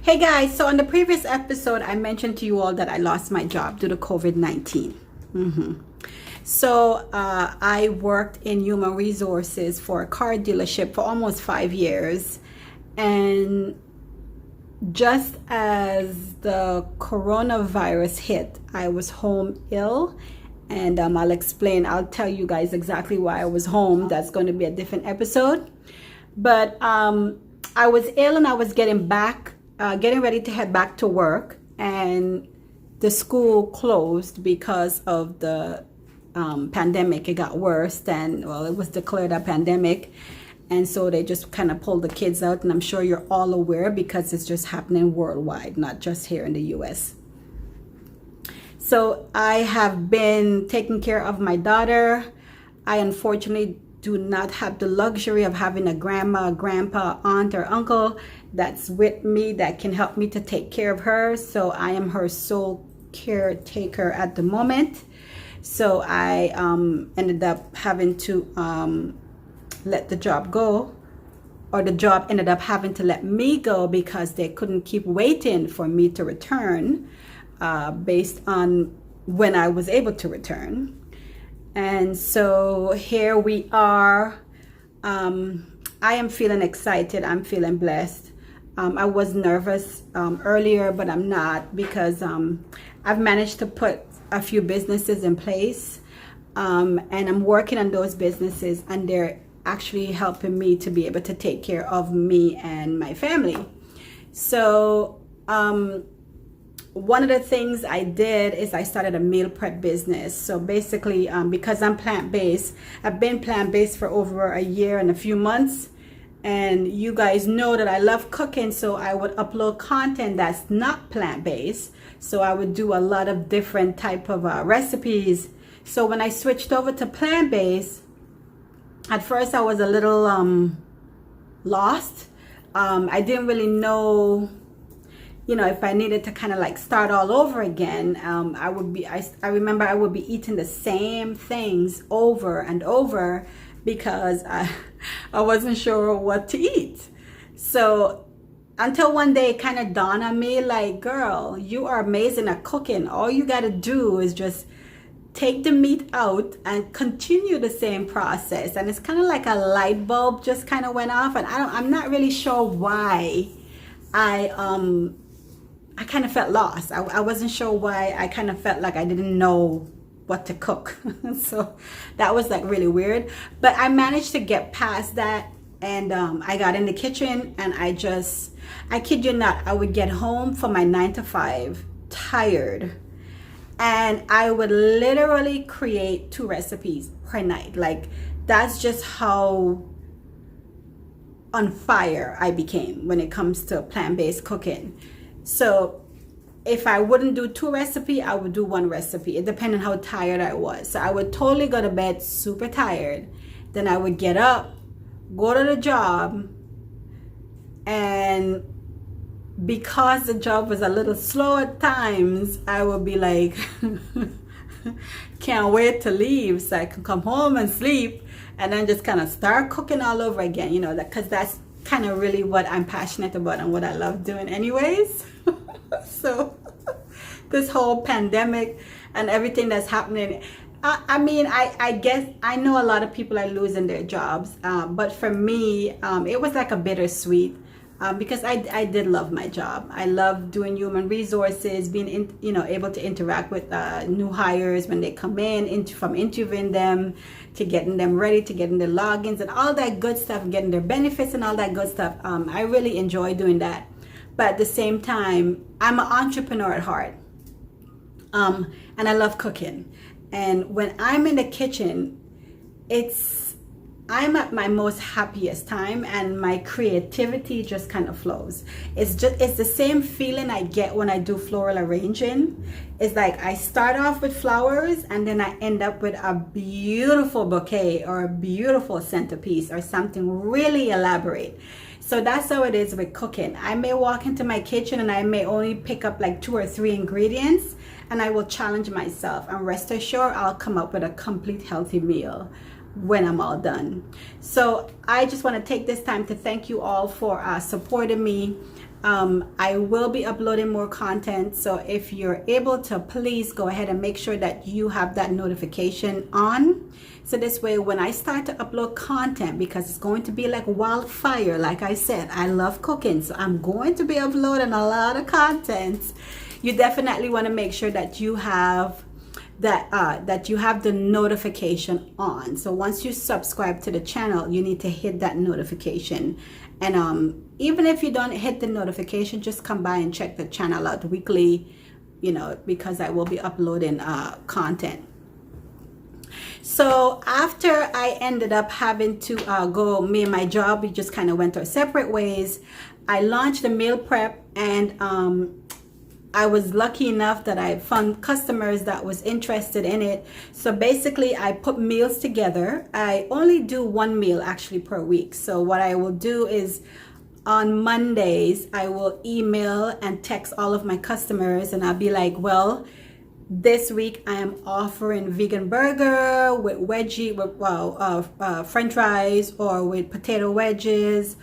Hey guys, so on the previous episode, I mentioned to you all that I lost my job due to COVID-19. So I worked in human resources for a car dealership for almost 5 years. And just as the coronavirus hit, I was home ill. And I'll tell you guys exactly why I was home. That's going to be a different episode. But I was ill and I was getting ready to head back to work, and the school closed because of the pandemic. It got worse than, well, it was declared a pandemic, and so they just kind of pulled the kids out. And I'm sure you're all aware because it's just happening worldwide, not just here in the US. So I have been taking care of my daughter. I unfortunately do not have the luxury of having a grandma, grandpa, aunt, or uncle that's with me that can help me to take care of her. So I am her sole caretaker at the moment. So I ended up having to let the job go, or the job ended up having to let me go because they couldn't keep waiting for me to return based on when I was able to return. And so here we are. I am feeling excited. I'm feeling blessed. I was nervous earlier, but I'm not, because I've managed to put a few businesses in place, and I'm working on those businesses, and they're actually helping me to be able to take care of me and my family. So one of the things I did is I started a meal prep business. So basically, because I'm plant-based, I've been plant-based for over a year and a few months. And you guys know that I love cooking, so I would upload content that's not plant-based. So I would do a lot of different type of recipes. So when I switched over to plant-based, at first I was a little lost. I didn't really know, if I needed to kind of like start all over again. I remember I would be eating the same things over and over because I wasn't sure what to eat. So until one day it kind of dawned on me, like, girl, you are amazing at cooking. All you got to do is just take the meat out and continue the same process. And it's kind of like a light bulb just kind of went off. And I'm not really sure why I kind of felt lost. I wasn't sure why I kind of felt like I didn't know what to cook. So that was like really weird. But I managed to get past that, and I got in the kitchen, and I kid you not, I would get home from my 9 to 5 tired, and I would literally create 2 recipes per night. Like, that's just how on fire I became when it comes to plant-based cooking. So if I wouldn't do 2 recipes, I would do 1 recipe. It depended on how tired I was. So I would totally go to bed super tired. Then I would get up, go to the job, and because the job was a little slow at times, I would be like, can't wait to leave so I can come home and sleep, and then just kind of start cooking all over again, because that's kind of really what I'm passionate about and what I love doing anyways. So this whole pandemic and everything that's happening, I guess I know a lot of people are losing their jobs, but for me, it was like a bittersweet, because I did love my job. I love doing human resources, being able to interact with new hires when they come from interviewing them to getting them ready, to getting their logins and all that good stuff, getting their benefits and all that good stuff. I really enjoy doing that. But at the same time, I'm an entrepreneur at heart, and I love cooking. And when I'm in the kitchen, I'm at my most happiest time, and my creativity just kind of flows. It's the same feeling I get when I do floral arranging. It's like I start off with flowers, and then I end up with a beautiful bouquet or a beautiful centerpiece or something really elaborate. So that's how it is with cooking. I may walk into my kitchen and I may only pick up like 2 or 3 ingredients, and I will challenge myself, and rest assured I'll come up with a complete healthy meal. when I'm all done. So I just want to take this time to thank you all for supporting me. I will be uploading more content, so if you're able to, please go ahead and make sure that you have that notification on, so this way when I start to upload content, because it's going to be like wildfire, like I said, I love cooking, so I'm going to be uploading a lot of content. You definitely want to make sure that you have that you have the notification on. So once you subscribe to the channel, you need to hit that notification. And even if you don't hit the notification, just come by and check the channel out weekly, you know, because I will be uploading content. So after I ended up having to go, me and my job, we just kind of went our separate ways. I launched the meal prep, and I was lucky enough that I found customers that was interested in it. So basically I put meals together. I only do one meal actually per week. So what I will do is on Mondays, I will email and text all of my customers, and I'll be like, well, this week I am offering vegan burger with wedgie, with French fries, or with potato wedges,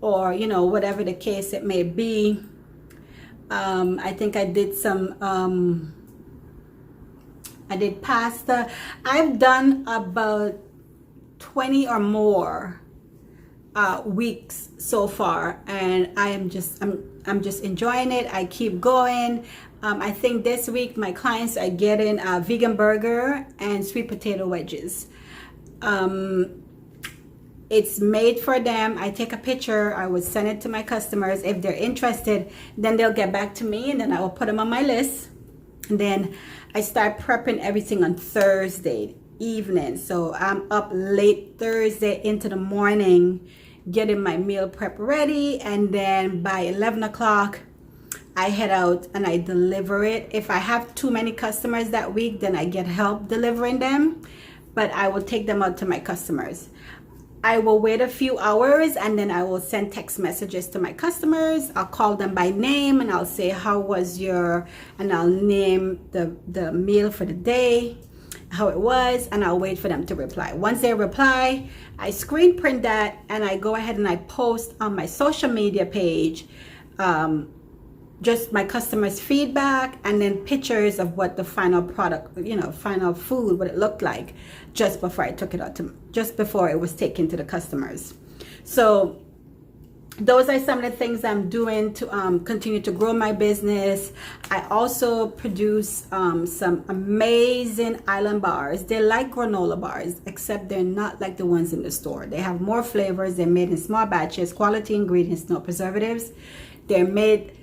or, you know, whatever the case it may be. I think I did some, I did pasta. I've done about 20 or more weeks so far, and I'm just enjoying it. I keep going. I think this week my clients are getting a vegan burger and sweet potato wedges. It's made for them. I take a picture, I would send it to my customers. If they're interested, then they'll get back to me, and then I will put them on my list. And then I start prepping everything on Thursday evening. So I'm up late Thursday into the morning getting my meal prep ready, and then by 11 o'clock I head out and I deliver it. If I have too many customers that week, then I get help delivering them, but I will take them out to my customers. I will wait a few hours, and then I will send text messages to my customers. I'll call them by name, and I'll say, how was your, and I'll name the meal for the day, how it was, and I'll wait for them to reply. Once they reply, I screen print that, and I go ahead and I post on my social media page just my customers' feedback, and then pictures of what the final product, you know, final food, what it looked like just before I took it out to, just before it was taken to the customers. So those are some of the things I'm doing to continue to grow my business. I also produce some amazing island bars. They're like granola bars, except they're not like the ones in the store. They have more flavors. They're made in small batches, quality ingredients, no preservatives. They're made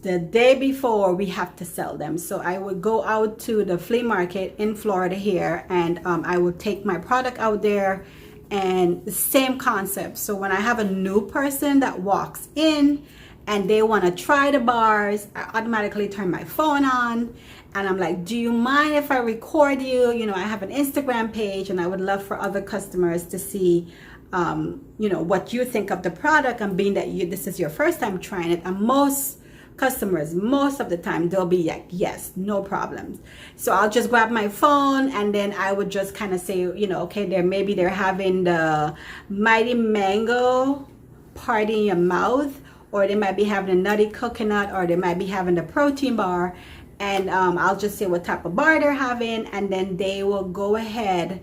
the day before we have to sell them. So I would go out to the flea market in Florida here, and I would take my product out there, and the same concept. So when I have a new person that walks in and they want to try the bars, I automatically turn my phone on, and I'm like, do you mind if I record you? You know, I have an Instagram page, and I would love for other customers to see you know, what you think of the product, and being that this is your first time trying it. And most customers, most of the time, they'll be like, yes, no problems. So I'll just grab my phone, and then I would just kind of say, you know, okay, maybe they're having the mighty mango party in your mouth, or they might be having a nutty coconut, or they might be having the protein bar, and I'll just say what type of bar they're having, and then they will go ahead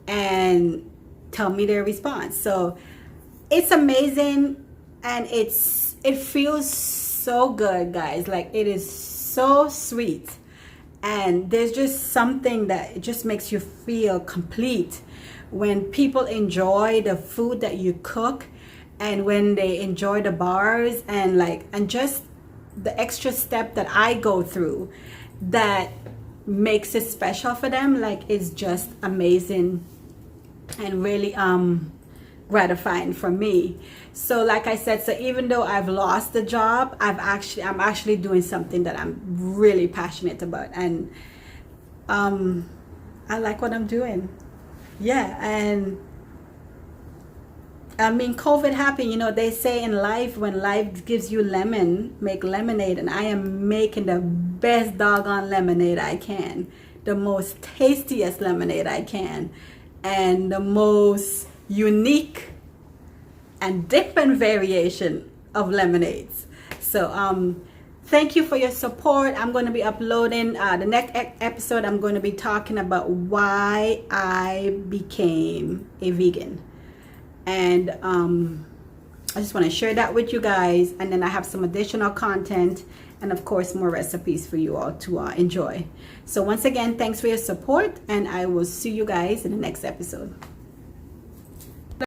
and tell me their response. So it's amazing, and it feels so good, guys. Like, it is so sweet, and there's just something that it just makes you feel complete when people enjoy the food that you cook, and when they enjoy the bars, and just the extra step that I go through that makes it special for them. Like, it's just amazing and really gratifying for me. So like I said, so even though I've lost the job, I'm actually doing something that I'm really passionate about, and I like what I'm doing. Yeah. And I mean, COVID happened. You know, they say in life, when life gives you lemon, make lemonade, and I am making the best doggone lemonade I can, the most tastiest lemonade I can. and the most unique and different variation of lemonades. So thank you for your support. I'm going to be uploading the next episode. I'm going to be talking about why I became a vegan, and I just want to share that with you guys, and then I have some additional content and of course more recipes for you all to enjoy. So once again, thanks for your support, and I will see you guys in the next episode.